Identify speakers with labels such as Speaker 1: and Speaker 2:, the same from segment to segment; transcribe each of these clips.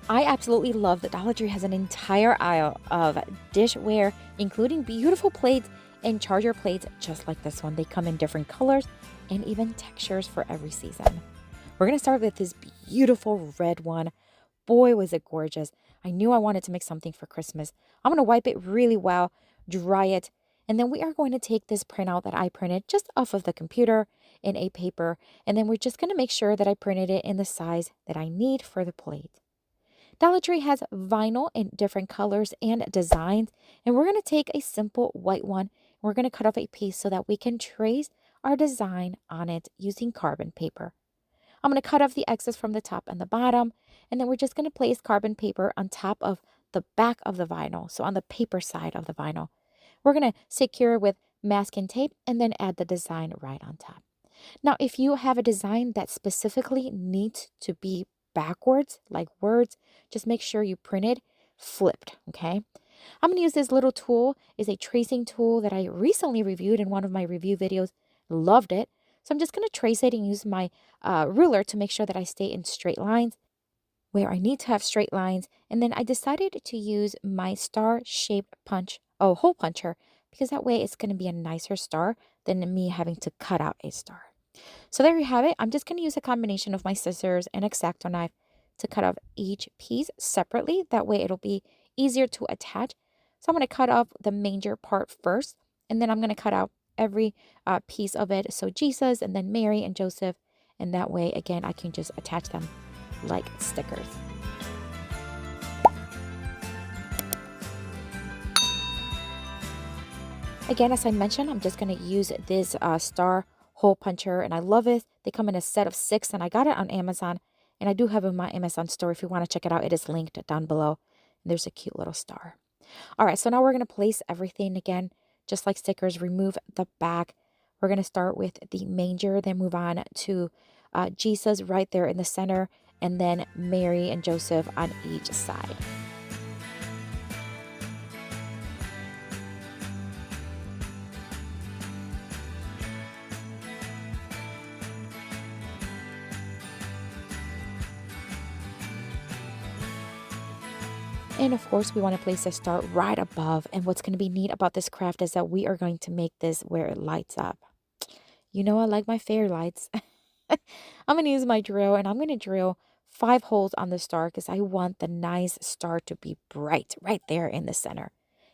Speaker 1: I absolutely love that Dollar Tree has an entire aisle of dishware, including beautiful plates and charger plates just like this one. They come in different colors and even textures for every season. We're going to start with this beautiful red one. Boy, was it gorgeous. I knew I wanted to make something for Christmas. I'm going to wipe it really well, dry it, and then we are going to take this printout that I printed just off of the computer in a paper, and then we're just going to make sure that I printed it in the size that I need for the plate. Dollar Tree has vinyl in different colors and designs, and we're going to take a simple white one. We're going to cut off a piece so that we can trace our design on it using carbon paper. I'm going to cut off the excess from the top and the bottom, and then we're just going to place carbon paper on top of the back of the vinyl, so on the paper side of the vinyl. We're going to secure it with masking tape and then add the design right on top. Now, if you have a design that specifically needs to be backwards, like words, just make sure you print it flipped, okay? I'm going to use this little tool. It's a tracing tool that I recently reviewed in one of my review videos. Loved it. So I'm just going to trace it and use my ruler to make sure that I stay in straight lines where I need to have straight lines. And then I decided to use my star-shaped hole puncher, because that way it's going to be a nicer star than me having to cut out a star. So there you have it. I'm just going to use a combination of my scissors and X-Acto knife to cut off each piece separately. That way it'll be easier to attach. So I'm going to cut off the manger part first, and then I'm going to cut out every piece of it. So Jesus and then Mary and Joseph. And that way, again, I can just attach them like stickers. Again, as I mentioned, I'm just going to use this star hole puncher, and I love it. They come in a set of 6, and I got it on Amazon, and I do have it in my Amazon store. If you want to check it out, it is linked down below. And there's a cute little star. All right, so now we're going to place everything again, just like stickers. Remove the back. We're going to start with the manger, then move on to Jesus right there in the center, and then Mary and Joseph on each side. And of course, we want to place a star right above. And what's going to be neat about this craft is that we are going to make this where it lights up. You know, I like my fairy lights. I'm going to use my drill, and I'm going to drill 5 holes on the star because I want the nice star to be bright right there in the center.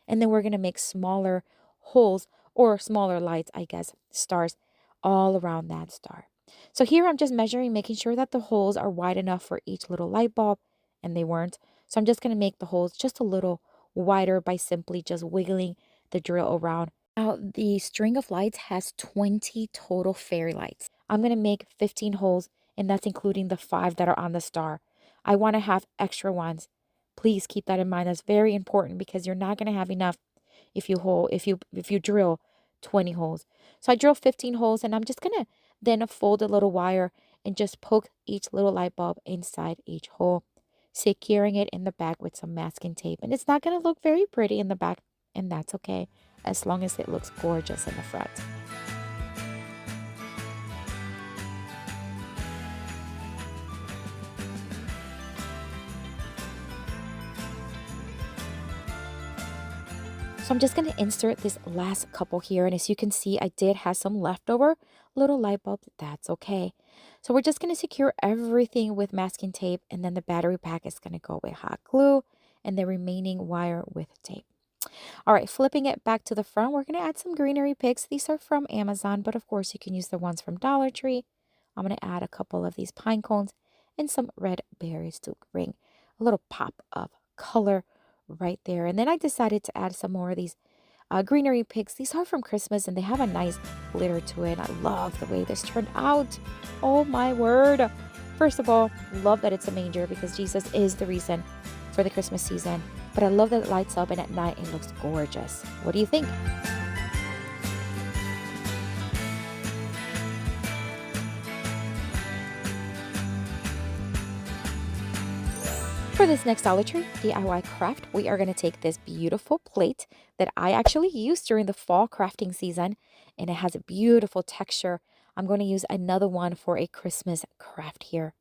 Speaker 1: And then we're going to make smaller holes, or smaller lights, I guess, stars all around that star. So here I'm just measuring, making sure that the holes are wide enough for each little light bulb, and they weren't. So I'm just going to make the holes just a little wider by simply just wiggling the drill around. Now, the string of lights has 20 total fairy lights. I'm going to make 15 holes, and that's including the 5 that are on the star. I want to have extra ones. Please keep that in mind. That's very important because you're not going to have enough if you drill 20 holes. So I drill 15 holes, and I'm just going to then fold a little wire and just poke each little light bulb inside each hole, securing it in the back with some masking tape. And it's not going to look very pretty in the back, and that's okay, as long as it looks gorgeous in the front. So I'm just going to insert this last couple here. And as you can see, I did have some leftover little light bulbs. That's okay. So we're just going to secure everything with masking tape. And then the battery pack is going to go with hot glue, and the remaining wire with tape. All right, flipping it back to the front, we're going to add some greenery picks. These are from Amazon, but of course you can use the ones from Dollar Tree. I'm going to add a couple of these pine cones and some red berries to bring a little pop of color right there. And then I decided to add some more of these greenery picks. These are from Christmas, and they have a nice glitter to it. I love the way this turned out. Oh my word. First of all, love that it's a manger because Jesus is the reason for the Christmas season. But I love that it lights up, and at night it looks gorgeous. What do you think? For this next Dollar Tree DIY craft, we are going to take this beautiful plate that I actually used during the fall crafting season, and it has a beautiful texture. I'm going to use another one for a Christmas craft here.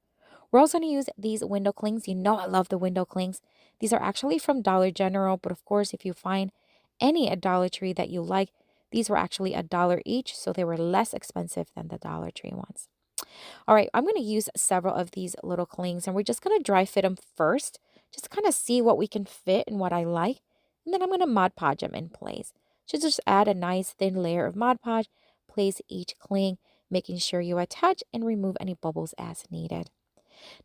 Speaker 1: We're also going to use these window clings. You know I love the window clings. These are actually from Dollar General, but of course, if you find any at Dollar Tree that you like, these were actually $1 each, so they were less expensive than the Dollar Tree ones. All right, I'm going to use several of these little clings, and we're just going to dry fit them first, just kind of see what we can fit and what I like, and then I'm going to Mod Podge them in place. So just add a nice thin layer of Mod Podge, place each cling, making sure you attach and remove any bubbles as needed.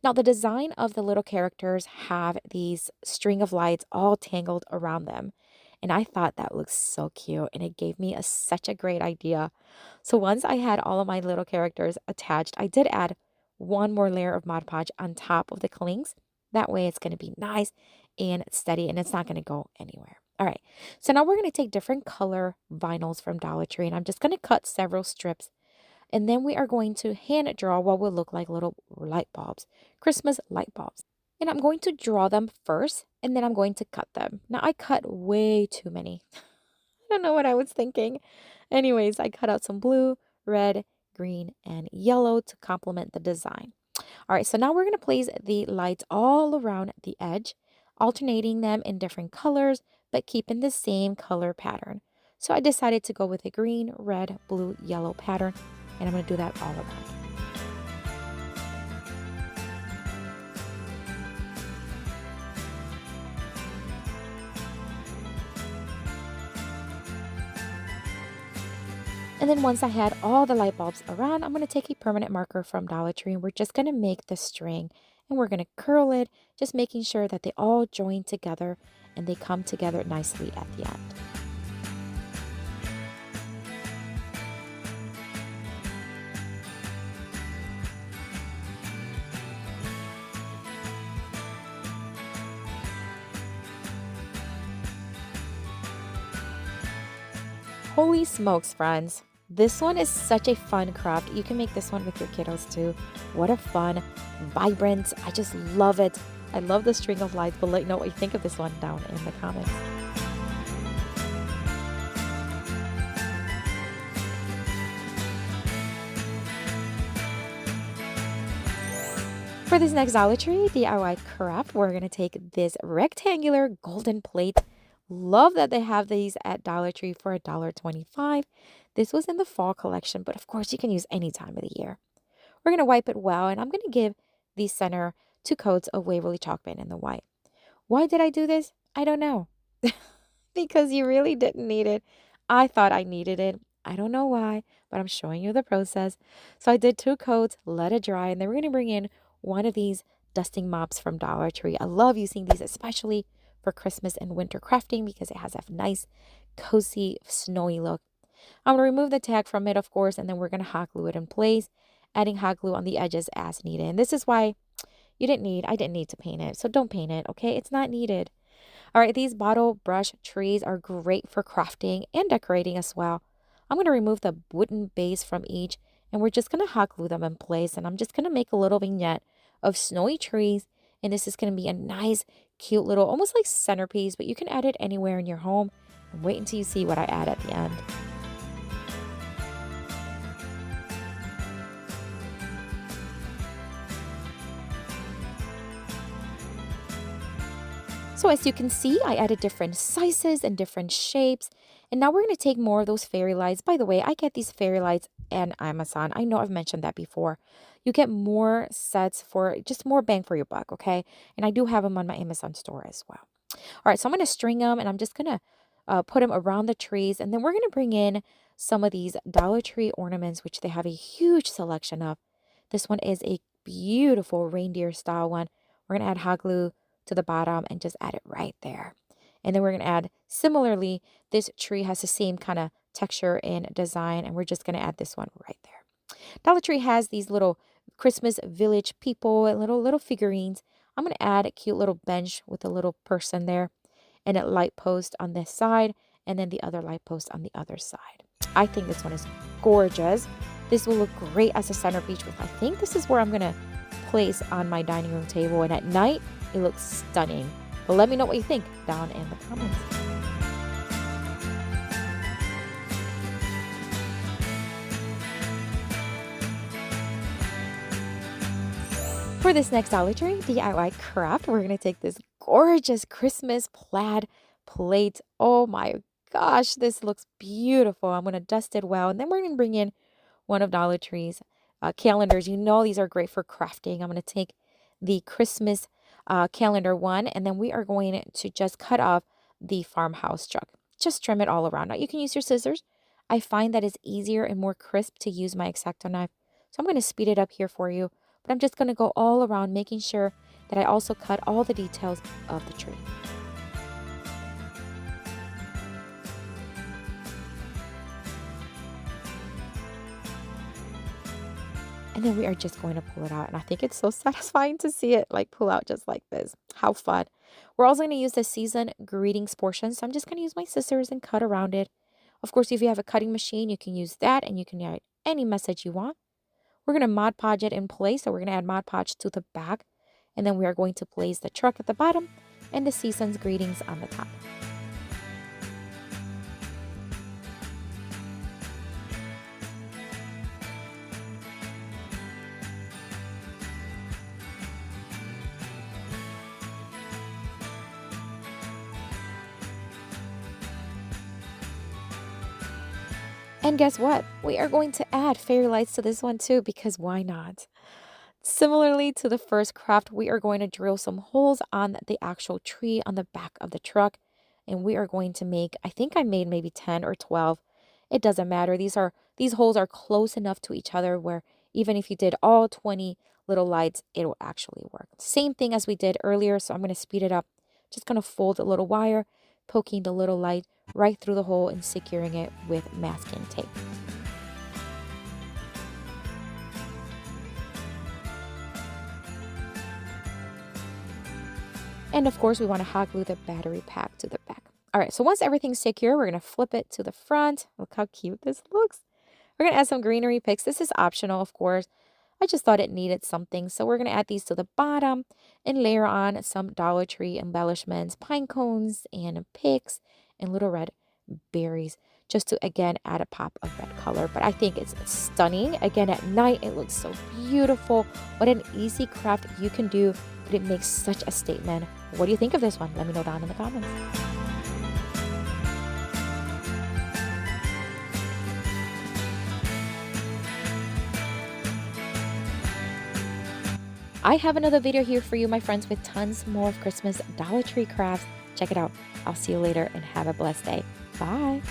Speaker 1: Now, the design of the little characters have these string of lights all tangled around them. And I thought that looks so cute, and it gave me such a great idea. So once I had all of my little characters attached, I did add one more layer of Mod Podge on top of the clings. That way it's going to be nice and steady, and it's not going to go anywhere. All right, so now we're going to take different color vinyls from Dollar Tree, and I'm just going to cut several strips. And then we are going to hand draw what will look like little light bulbs, Christmas light bulbs. And I'm going to draw them first, and then I'm going to cut them. Now, I cut way too many. I don't know what I was thinking. Anyways, I cut out some blue, red, green, and yellow to complement the design. All right, so now we're going to place the lights all around the edge, alternating them in different colors, but keeping the same color pattern. So I decided to go with a green, red, blue, yellow pattern, and I'm going to do that all around. And then once I had all the light bulbs around, I'm going to take a permanent marker from Dollar Tree, and we're just going to make the string, and we're going to curl it, just making sure that they all join together and they come together nicely at the end. Holy smokes, friends. This one is such a fun craft. You can make this one with your kiddos too. What a fun, vibrant, I just love it. I love the string of lights, but let me know what you think of this one down in the comments. For this next Dollar Tree DIY craft, we're going to take this rectangular golden plate. Love that they have these at Dollar Tree for $1.25. This was in the fall collection, but of course you can use any time of the year. We're going to wipe it well, and I'm going to give the center 2 coats of Waverly chalk paint in the white. Why did I do this? I don't know. Because you really didn't need it. I thought I needed it. I don't know why, but I'm showing you the process. So I did 2 coats, let it dry, and then we're going to bring in one of these dusting mops from Dollar Tree. I love using these, especially for Christmas and winter crafting, because it has a nice, cozy, snowy look. I'm going to remove the tag from it, of course, and then we're going to hot glue it in place, adding hot glue on the edges as needed. And this is why I didn't need to paint it. So don't paint it, okay? It's not needed. All right, these bottle brush trees are great for crafting and decorating as well. I'm going to remove the wooden base from each, and we're just going to hot glue them in place. And I'm just going to make a little vignette of snowy trees. And this is going to be a nice, cute little, almost like centerpiece, but you can add it anywhere in your home. And wait until you see what I add at the end. So as you can see, I added different sizes and different shapes. And now we're going to take more of those fairy lights. By the way, I get these fairy lights on Amazon. I know I've mentioned that before. You get more sets for just more bang for your buck, okay? And I do have them on my Amazon store as well. All right, so I'm going to string them, and I'm just going to put them around the trees. And then we're going to bring in some of these Dollar Tree ornaments, which they have a huge selection of. This one is a beautiful reindeer style one. We're going to add hot glue to the bottom and just add it right there. And then we're going to add, similarly, this tree has the same kind of texture and design, and we're just going to add this one right there. Dollar Tree has these little Christmas village people and little figurines. I'm going to add a cute little bench with a little person there, and a light post on this side, and then the other light post on the other side. I think this one is gorgeous. This will look great as a centerpiece, which I think this is where I'm going to place on my dining room table, and at night it looks stunning. But let me know what you think down in the comments. For this next Dollar Tree DIY craft, we're going to take this gorgeous Christmas plaid plate. Oh my gosh, this looks beautiful. I'm going to dust it well. And then we're going to bring in one of Dollar Tree's calendars. You know these are great for crafting. I'm going to take the Christmas calendar one, and then we are going to just cut off the farmhouse truck. Just trim it all around. Now you can use your scissors. I find that it's easier and more crisp to use my X-Acto knife. So I'm going to speed it up here for you. But I'm just going to go all around, making sure that I also cut all the details of the tree. And then we are just going to pull it out. And I think it's so satisfying to see it like pull out just like this. How fun. We're also going to use the season greetings portion. So I'm just going to use my scissors and cut around it. Of course, if you have a cutting machine, you can use that and you can write any message you want. We're going to Mod Podge it in place. So we're going to add Mod Podge to the back. And then we are going to place the truck at the bottom and the season's greetings on the top. And guess what? We are going to add fairy lights to this one too, because why not? Similarly to the first craft, we are going to drill some holes on the actual tree on the back of the truck. And we are going to make, I think I made maybe 10 or 12. It doesn't matter. These holes are close enough to each other where even if you did all 20 little lights, it will actually work. Same thing as we did earlier. So I'm going to speed it up. Just going to fold a little wire, poking the little light right through the hole and securing it with masking tape. And of course, we want to hot glue the battery pack to the back. All right, so once everything's secure, we're going to flip it to the front. Look how cute this looks. We're going to add some greenery picks. This is optional, of course. I just thought it needed something. So we're going to add these to the bottom and layer on some Dollar Tree embellishments, pine cones and picks and little red berries, just to, again, add a pop of red color. But I think it's stunning. Again, at night, it looks so beautiful. What an easy craft you can do, but it makes such a statement. What do you think of this one? Let me know down in the comments. I have another video here for you, my friends, with tons more of Christmas Dollar Tree crafts. Check it out. I'll see you later and have a blessed day. Bye.